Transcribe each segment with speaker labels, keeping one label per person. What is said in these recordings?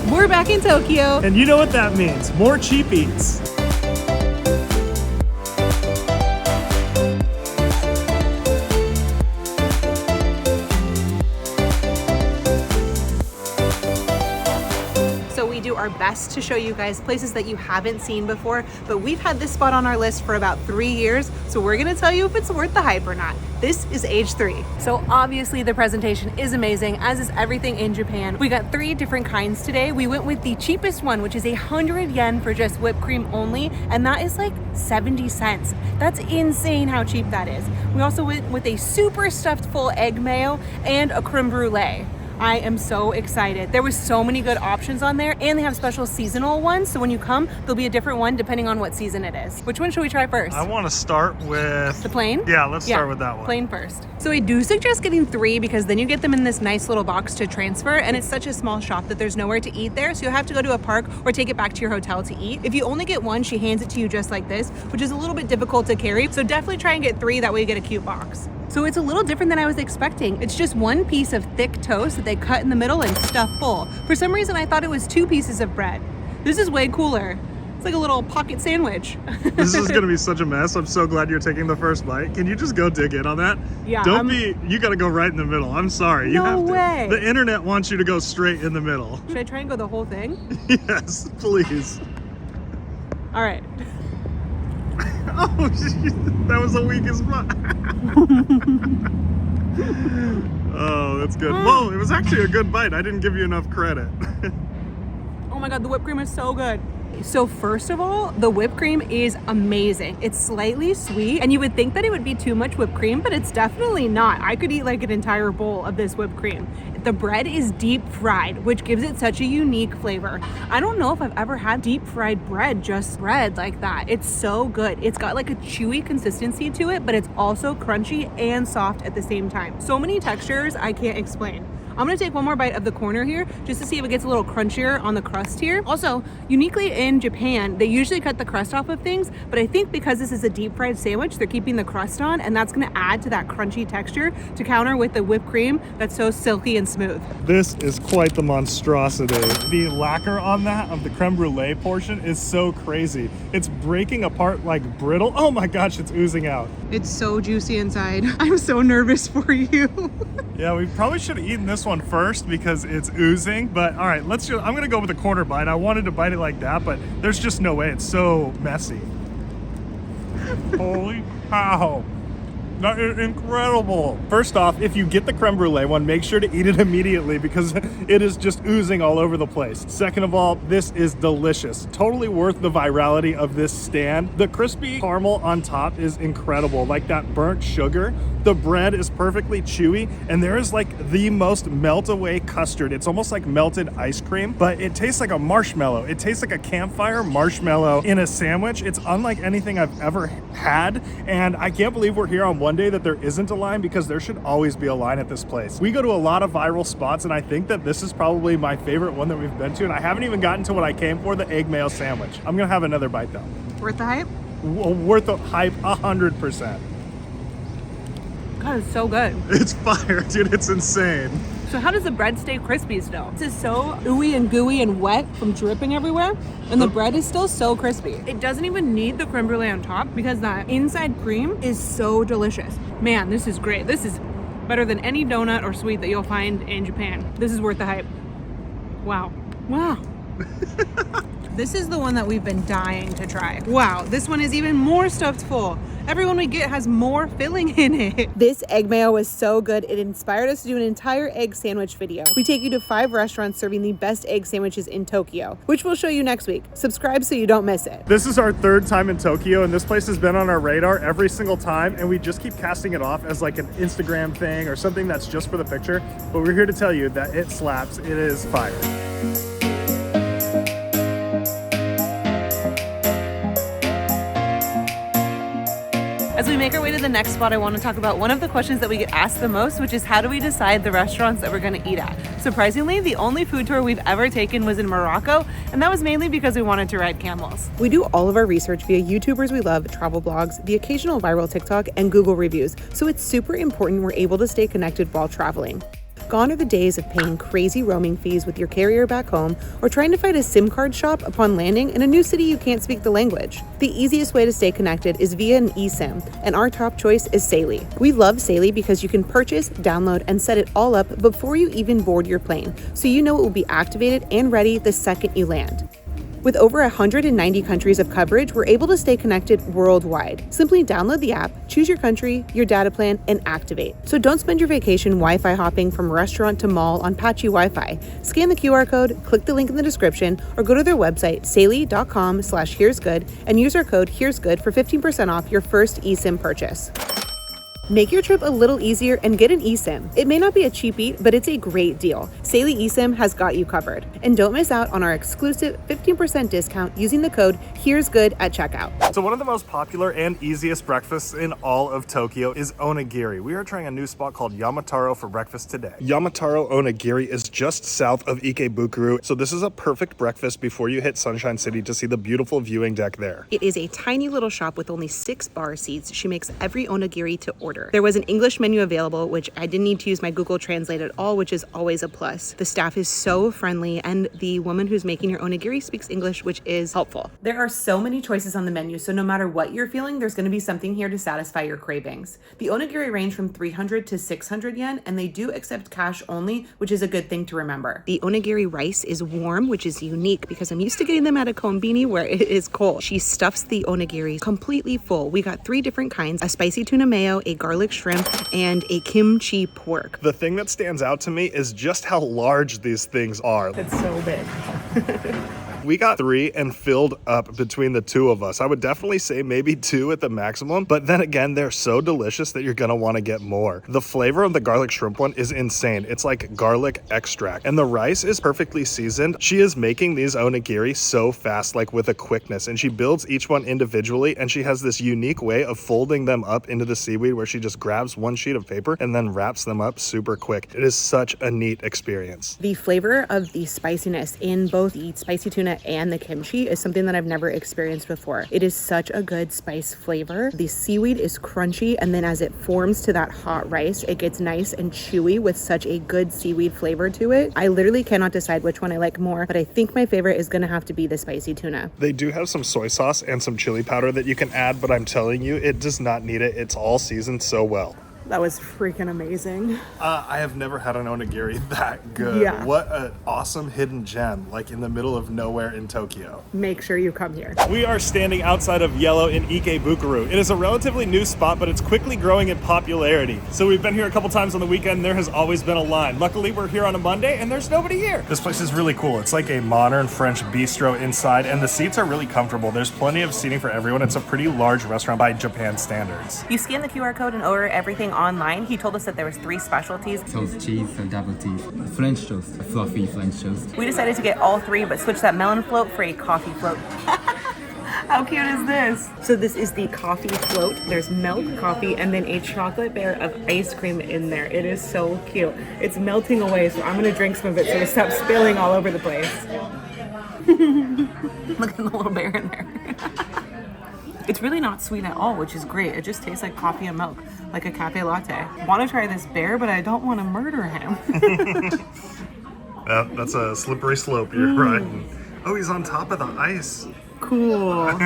Speaker 1: We're back in Tokyo.
Speaker 2: And you know what that means, more cheap eats.
Speaker 1: So we do our best to show you guys places that you haven't seen before, but we've had this spot on our list for about 3 years, so we're gonna tell you if it's worth the hype or not. This is age 3. So obviously the presentation is amazing, as is everything in Japan. We got 3 different kinds today. We went with the cheapest one, which is 100 yen for just whipped cream only, and that is like 70 cents. That's insane how cheap that is. We also went with a super stuffed full egg mayo and a creme brulee. I am so excited. There was so many good options on there, and they have special seasonal ones. So when you come, there'll be a different one depending on what season it is. Which one should we try first?
Speaker 2: I want to start with...
Speaker 1: the plain?
Speaker 2: Yeah, let's start with that one.
Speaker 1: Plain first. So I do suggest getting 3 because then you get them in this nice little box to transfer, and it's such a small shop that there's nowhere to eat there. So you'll have to go to a park or take it back to your hotel to eat. If you only get 1, she hands it to you just like this, which is a little bit difficult to carry. So definitely try and get 3, that way you get a cute box. So it's a little different than I was expecting. It's just 1 piece of thick toast that they cut in the middle and stuff full. For some reason, I thought it was 2 pieces of bread. This is way cooler. It's like a little pocket sandwich.
Speaker 2: This is gonna be such a mess. I'm so glad you're taking the first bite. Can you just go dig in on that?
Speaker 1: Yeah.
Speaker 2: You gotta go right in the middle. I'm sorry. You have to.
Speaker 1: way.
Speaker 2: The internet wants you to go straight in the middle.
Speaker 1: Should I try and go the whole thing?
Speaker 2: Yes, please.
Speaker 1: All right.
Speaker 2: Oh, that was the weakest one. Oh, that's good. Whoa, it was actually a good bite. I didn't give you enough credit.
Speaker 1: Oh my God, the whipped cream is so good. So first of all, the whipped cream is amazing. It's slightly sweet, and you would think that it would be too much whipped cream, but it's definitely not. I could eat like an entire bowl of this whipped cream. The bread is deep fried, which gives it such a unique flavor. I don't know if I've ever had deep fried bread, just bread like that. It's so good. It's got like a chewy consistency to it, but it's also crunchy and soft at the same time. So many textures I can't explain. I'm gonna take one more bite of the corner here just to see if it gets a little crunchier on the crust here. Also, uniquely in Japan, they usually cut the crust off of things, but I think because this is a deep fried sandwich, they're keeping the crust on, and that's gonna add to that crunchy texture to counter with the whipped cream that's so silky and smooth.
Speaker 2: This is quite the monstrosity. The lacquer on that of the creme brulee portion is so crazy. It's breaking apart like brittle. Oh my gosh, it's oozing out.
Speaker 1: It's so juicy inside. I'm so nervous for you.
Speaker 2: Yeah, we probably should have eaten this one first because it's oozing, but all right, I'm gonna go with a quarter bite. I wanted to bite it like that, but there's just no way. It's so messy. Holy cow. That is incredible. First off, if you get the creme brulee one, make sure to eat it immediately because it is just oozing all over the place. Second of all, this is delicious. Totally worth the virality of this stand. The crispy caramel on top is incredible, like that burnt sugar. The bread is perfectly chewy, and there is like the most melt away custard. It's almost like melted ice cream, but it tastes like a marshmallow. It tastes like a campfire marshmallow in a sandwich. It's unlike anything I've ever had, and I can't believe we're here on one day that there isn't a line because there should always be a line at this place. We go to a lot of viral spots, and I think that this is probably my favorite one that we've been to, and I haven't even gotten to what I came for, the egg mayo sandwich. I'm gonna have another bite though.
Speaker 1: Worth the hype?
Speaker 2: Worth the hype 100%.
Speaker 1: God, it's so good.
Speaker 2: It's fire, dude. It's insane.
Speaker 1: So how does the bread stay crispy still? This is so ooey and gooey and wet from dripping everywhere, and the bread is still so crispy. It doesn't even need the creme brulee on top because that inside cream is so delicious. Man, this is great. This is better than any donut or sweet that you'll find in Japan. This is worth the hype. Wow. Wow. This is the one that we've been dying to try. Wow, this one is even more stuffed full. Every one we get has more filling in it. This egg mayo was so good, it inspired us to do an entire egg sandwich video. We take you to 5 restaurants serving the best egg sandwiches in Tokyo, which we'll show you next week. Subscribe so you don't miss it.
Speaker 2: This is our 3rd time in Tokyo, and this place has been on our radar every single time, and we just keep casting it off as like an Instagram thing or something that's just for the picture, but we're here to tell you that it slaps. It is fire.
Speaker 1: As we make our way to the next spot, I want to talk about one of the questions that we get asked the most, which is how do we decide the restaurants that we're going to eat at? Surprisingly, the only food tour we've ever taken was in Morocco, and that was mainly because we wanted to ride camels. We do all of our research via YouTubers we love, travel blogs, the occasional viral TikTok, and Google reviews, so it's super important we're able to stay connected while traveling. Gone are the days of paying crazy roaming fees with your carrier back home or trying to find a SIM card shop upon landing in a new city you can't speak the language. The easiest way to stay connected is via an eSIM, and our top choice is Saily. We love Saily because you can purchase, download, and set it all up before you even board your plane, so you know it will be activated and ready the second you land. With over 190 countries of coverage, we're able to stay connected worldwide. Simply download the app, choose your country, your data plan, and activate. So don't spend your vacation Wi-Fi hopping from restaurant to mall on patchy Wi-Fi. Scan the QR code, click the link in the description, or go to their website, saily.com/here'sgood, and use our code here'sgood for 15% off your first eSIM purchase. Make your trip a little easier and get an eSIM. It may not be a cheap eat, but it's a great deal. Saily eSIM has got you covered. And don't miss out on our exclusive 15% discount using the code here'sgood at checkout.
Speaker 2: So one of the most popular and easiest breakfasts in all of Tokyo is onigiri. We are trying a new spot called Yamataro for breakfast today. Yamataro Onigiri is just south of Ikebukuro, so this is a perfect breakfast before you hit Sunshine City to see the beautiful viewing deck there.
Speaker 1: It is a tiny little shop with only 6 bar seats. She makes every onigiri to order. There was an English menu available, which I didn't need to use my Google Translate at all, which is always a plus. The staff is so friendly, and the woman who's making your onigiri speaks English, which is helpful. There are so many choices on the menu, so no matter what you're feeling, there's going to be something here to satisfy your cravings. The onigiri range from 300 to 600 yen, and they do accept cash only, which is a good thing to remember. The onigiri rice is warm, which is unique because I'm used to getting them at a konbini where it is cold. She stuffs the onigiri completely full. We got 3 different kinds: a spicy tuna mayo, a garlic shrimp, and a kimchi pork.
Speaker 2: The thing that stands out to me is just how large these things are.
Speaker 1: It's so big.
Speaker 2: We got 3 and filled up between the 2 of us. I would definitely say maybe 2 at the maximum, but then again, they're so delicious that you're gonna wanna get more. The flavor of the garlic shrimp one is insane. It's like garlic extract, and the rice is perfectly seasoned. She is making these onigiri so fast, like with a quickness, and she builds each one individually, and she has this unique way of folding them up into the seaweed where she just grabs one sheet of paper and then wraps them up super quick. It is such a neat experience.
Speaker 1: The flavor of the spiciness in both the spicy tuna and the kimchi is something that I've never experienced before. It is such a good spice flavor. The seaweed is crunchy, and then as it forms to that hot rice, it gets nice and chewy with such a good seaweed flavor to it. I literally cannot decide which one I like more, but I think my favorite is gonna have to be the spicy tuna.
Speaker 2: They do have some soy sauce and some chili powder that you can add, but I'm telling you, it does not need it. It's all seasoned so well.
Speaker 1: That was freaking amazing.
Speaker 2: I have never had an onigiri that good.
Speaker 1: Yeah.
Speaker 2: What an awesome hidden gem, like in the middle of nowhere in Tokyo.
Speaker 1: Make sure you come here.
Speaker 2: We are standing outside of Yellow in Ikebukuro. It is a relatively new spot, but it's quickly growing in popularity. So we've been here a couple times on the weekend, and there has always been a line. Luckily, we're here on a Monday, and there's nobody here. This place is really cool. It's like a modern French bistro inside, and the seats are really comfortable. There's plenty of seating for everyone. It's a pretty large restaurant by Japan standards.
Speaker 1: You scan the QR code and order everything online. He told us that there was 3 specialties.
Speaker 3: Toast cheese and double cheese. French toast, a fluffy French toast.
Speaker 1: We decided to get all 3, but switch that melon float for a coffee float. How cute is this? So this is the coffee float. There's milk, coffee, and then a chocolate bear of ice cream in there. It is so cute. It's melting away, so I'm gonna drink some of it so it stops spilling all over the place. Look at the little bear in there. It's really not sweet at all, which is great. It just tastes like coffee and milk, like a cafe latte. Want to try this bear, but I don't want to murder him.
Speaker 2: That's a slippery slope, you're right. Oh, he's on top of the ice.
Speaker 1: Cool.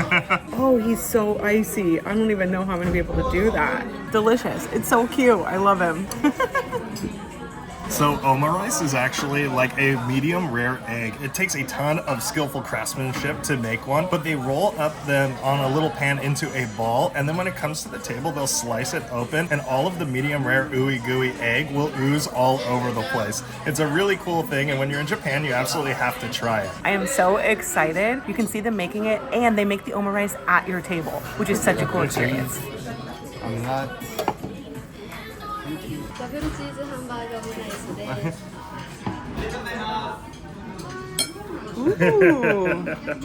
Speaker 1: Oh, he's so icy. I don't even know how I'm going to be able to do that. Delicious. It's so cute. I love him.
Speaker 2: So Omurice is actually like a medium rare egg. It takes a ton of skillful craftsmanship to make one, but they roll up them on a little pan into a ball, and then when it comes to the table, they'll slice it open, and all of the medium rare ooey gooey egg will ooze all over the place. It's a really cool thing, and when you're in Japan, you absolutely have to try it.
Speaker 1: I am so excited. You can see them making it, and they make the omurice at your table, which is such a cool experience.
Speaker 4: ダブルチーズハンバーガーオムライスです。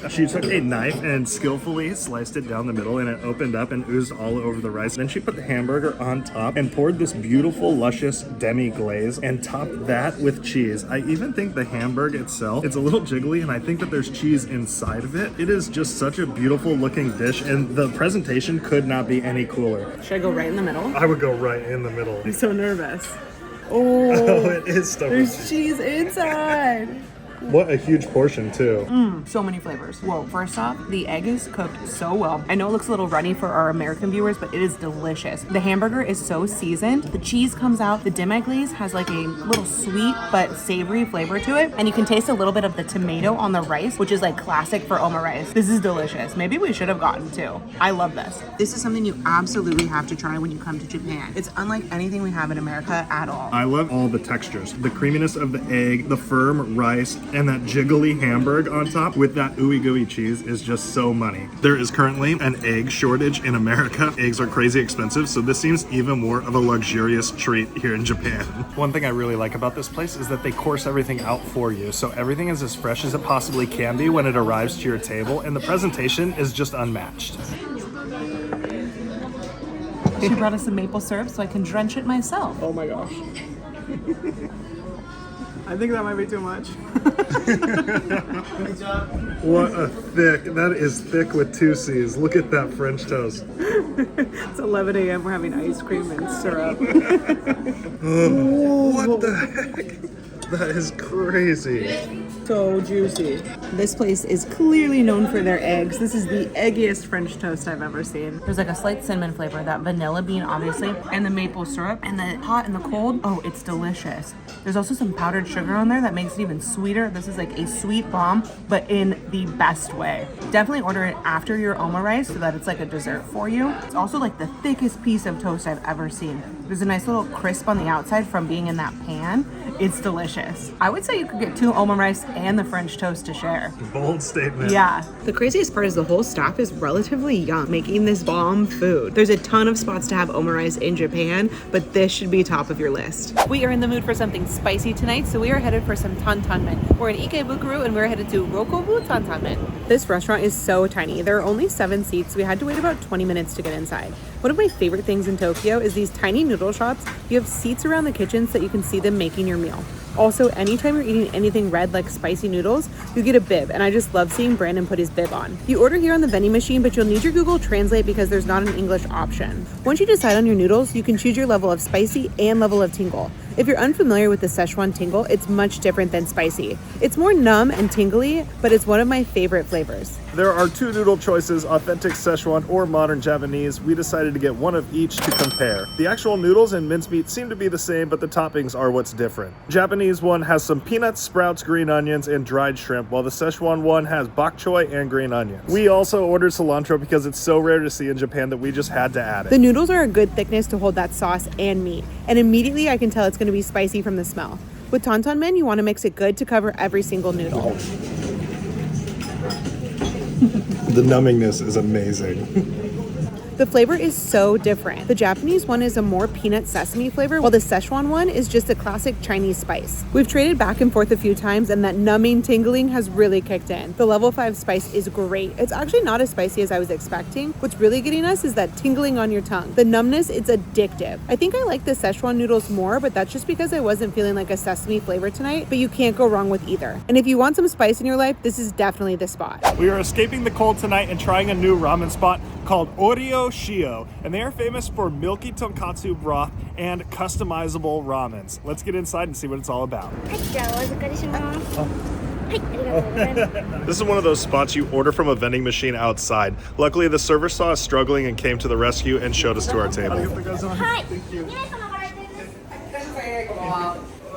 Speaker 2: She took a knife and skillfully sliced it down the middle, and it opened up and oozed all over the rice. Then she put the hamburger on top and poured this beautiful, luscious demi-glaze and topped that with cheese. I even think the hamburger itself, it's a little jiggly, and I think that there's cheese inside of it. It is just such a beautiful looking dish, and the presentation could not be any cooler.
Speaker 1: Should I go right in the middle?
Speaker 2: I would go right in the middle.
Speaker 1: I'm so nervous. Oh,
Speaker 2: it is stuffed
Speaker 1: there's
Speaker 2: with
Speaker 1: cheese inside.
Speaker 2: What a huge portion too.
Speaker 1: So many flavors. Whoa, first off, the egg is cooked so well. I know it looks a little runny for our American viewers, but it is delicious. The hamburger is so seasoned. The cheese comes out. The demi glaze has like a little sweet but savory flavor to it. And you can taste a little bit of the tomato on the rice, which is like classic for omurice. This is delicious. Maybe we should have gotten two. I love this. This is something you absolutely have to try when you come to Japan. It's unlike anything we have in America at all.
Speaker 2: I love all the textures. The creaminess of the egg, the firm rice, and that jiggly hamburg on top with that ooey gooey cheese is just so money. There is currently an egg shortage in America. Eggs are crazy expensive, so this seems even more of a luxurious treat here in Japan. One thing I really like about this place is that they course everything out for you, so everything is as fresh as it possibly can be when it arrives to your table, and the presentation is just unmatched.
Speaker 1: She brought us some maple syrup so I can drench it myself.
Speaker 2: Oh my gosh.
Speaker 1: I think that might be too much.
Speaker 2: What a thick, that is thick with two C's. Look at that French toast.
Speaker 1: It's 11 a.m. We're having ice cream and syrup.
Speaker 2: What the heck? That is crazy.
Speaker 1: So juicy. This place is clearly known for their eggs. This is the eggiest French toast I've ever seen. There's like a slight cinnamon flavor, that vanilla bean obviously, and the maple syrup, and the hot and the cold. Oh, it's delicious. There's also some powdered sugar on there that makes it even sweeter. This is like a sweet bomb, but in the best way. Definitely order it after your omurice so that it's like a dessert for you. It's also like the thickest piece of toast I've ever seen. There's a nice little crisp on the outside from being in that pan. It's delicious. I would say you could get two omurice and the French toast to share.
Speaker 2: Bold statement.
Speaker 1: Yeah. The craziest part is the whole staff is relatively young, making this bomb food. There's a ton of spots to have omurice in Japan, but this should be top of your list. We are in the mood for something spicy tonight, so we are headed for some tantanmen. We're in Ikebukuro and we're headed to Rokuboutantanmen. This restaurant is so tiny. There are only 7 seats. We had to wait about 20 minutes to get inside. One of my favorite things in Tokyo is these tiny noodle shops. You have seats around the kitchen so that you can see them making your meal. Also, anytime you're eating anything red like spicy noodles, you get a bib, and I just love seeing Brandon put his bib on. You order here on the vending machine, but you'll need your Google Translate because there's not an English option. Once you decide on your noodles, you can choose your level of spicy and level of tingle. If you're unfamiliar with the Szechuan tingle, it's much different than spicy. It's more numb and tingly, but it's one of my favorite flavors.
Speaker 2: There are 2 noodle choices, authentic Szechuan or modern Japanese. We decided to get one of each to compare. The actual noodles and mincemeat seem to be the same, but the toppings are what's different. Japanese one has some peanuts, sprouts, green onions, and dried shrimp, while the Szechuan one has bok choy and green onions. We also ordered cilantro because it's so rare to see in Japan that we just had to add it.
Speaker 1: The noodles are a good thickness to hold that sauce and meat, and immediately I can tell it's going to be spicy from the smell. With tantanmen, you want to mix it good to cover every single noodle.
Speaker 2: The numbingness is amazing.
Speaker 1: The flavor is so different. The Japanese one is a more peanut sesame flavor, while the Szechuan one is just a classic Chinese spice. We've traded back and forth a few times, and that numbing tingling has really kicked in. The level 5 spice is great. It's actually not as spicy as I was expecting. What's really getting us is that tingling on your tongue. The numbness, it's addictive. I think I like the Szechuan noodles more, but that's just because I wasn't feeling like a sesame flavor tonight, but you can't go wrong with either. And if you want some spice in your life, this is definitely the spot.
Speaker 2: We are escaping the cold tonight and trying a new ramen spot called Oreryu Shio, and they are famous for milky tonkatsu broth and customizable ramens. Let's get inside and see what it's all about. This is one of those spots you order from a vending machine outside. Luckily, the server saw us struggling and came to the rescue and showed us to our table. Thank you.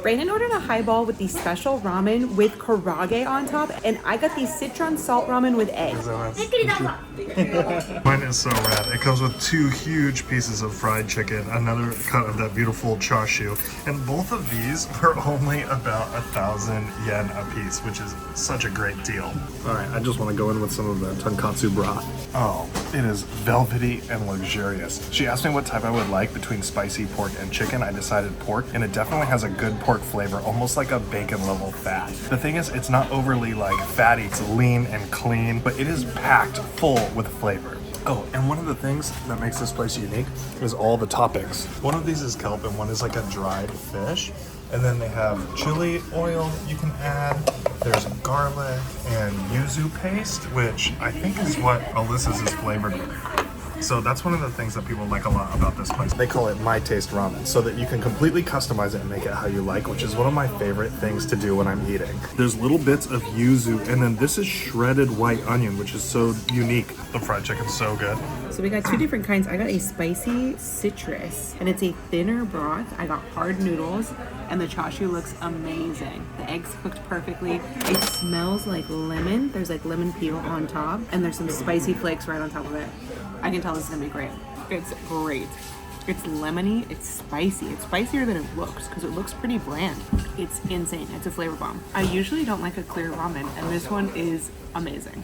Speaker 1: Brandon ordered a highball with the special ramen with karage on top, and I got the citron salt ramen with eggs.
Speaker 2: Mine is so rad. It comes with 2 huge pieces of fried chicken, another cut of that beautiful chashu, and both of these are only about 1,000 yen a piece, which is such a great deal. All right, I just want to go in with some of the tonkatsu broth. Oh, it is velvety and luxurious. She asked me what type I would like between spicy pork and chicken. I decided pork, and it definitely has a good pork flavor, almost like a bacon level fat. The thing is, it's not overly like fatty, it's lean and clean, but it is packed full with flavor. Oh, and one of the things that makes this place unique is all the toppings. One of these is kelp and one is like a dried fish. And then they have chili oil you can add. There's garlic and yuzu paste, which I think is what ALYSSA'S is flavored with. So that's one of the things that people like a lot about this place. They call it My Taste Ramen, so that you can completely customize it and make it how you like, which is one of my favorite things to do when I'm eating. There's little bits of yuzu, and then this is shredded white onion, which is so unique. The fried chicken's so good.
Speaker 1: So we got two different kinds. I got a spicy citrus, and it's a thinner broth. I got hard noodles, and the chashu looks amazing. The eggs cooked perfectly. It smells like lemon. There's like lemon peel on top, and there's some spicy flakes right on top of it. I can tell this is gonna be great. It's great. It's lemony, it's spicy. It's spicier than it looks because it looks pretty bland. It's insane. It's a flavor bomb. I usually don't like a clear ramen, and this one is amazing.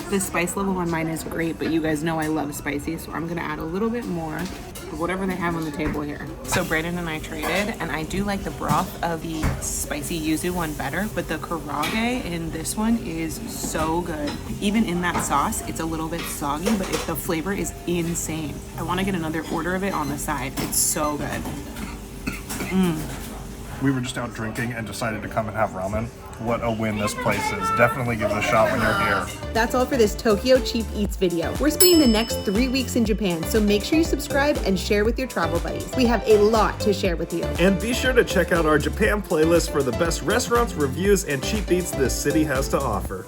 Speaker 1: The spice level on mine is great, but you guys know I love spicy, so I'm gonna add a little bit more of whatever they have on the table here. So Brandon and I traded, and I do like the broth of the spicy yuzu one better, but the karage in this one is so good. Even in that sauce, it's a little bit soggy, but the flavor is insane. I wanna get another order of it on the side. It's so good.
Speaker 2: We were just out drinking and decided to come and have ramen. What a win this place is. Definitely give it a shot when you're here.
Speaker 1: That's all for this Tokyo Cheap Eats video. We're spending the next 3 weeks in Japan, so make sure you subscribe and share with your travel buddies. We have a lot to share with you.
Speaker 2: And be sure to check out our Japan playlist for the best restaurants, reviews, and cheap eats this city has to offer.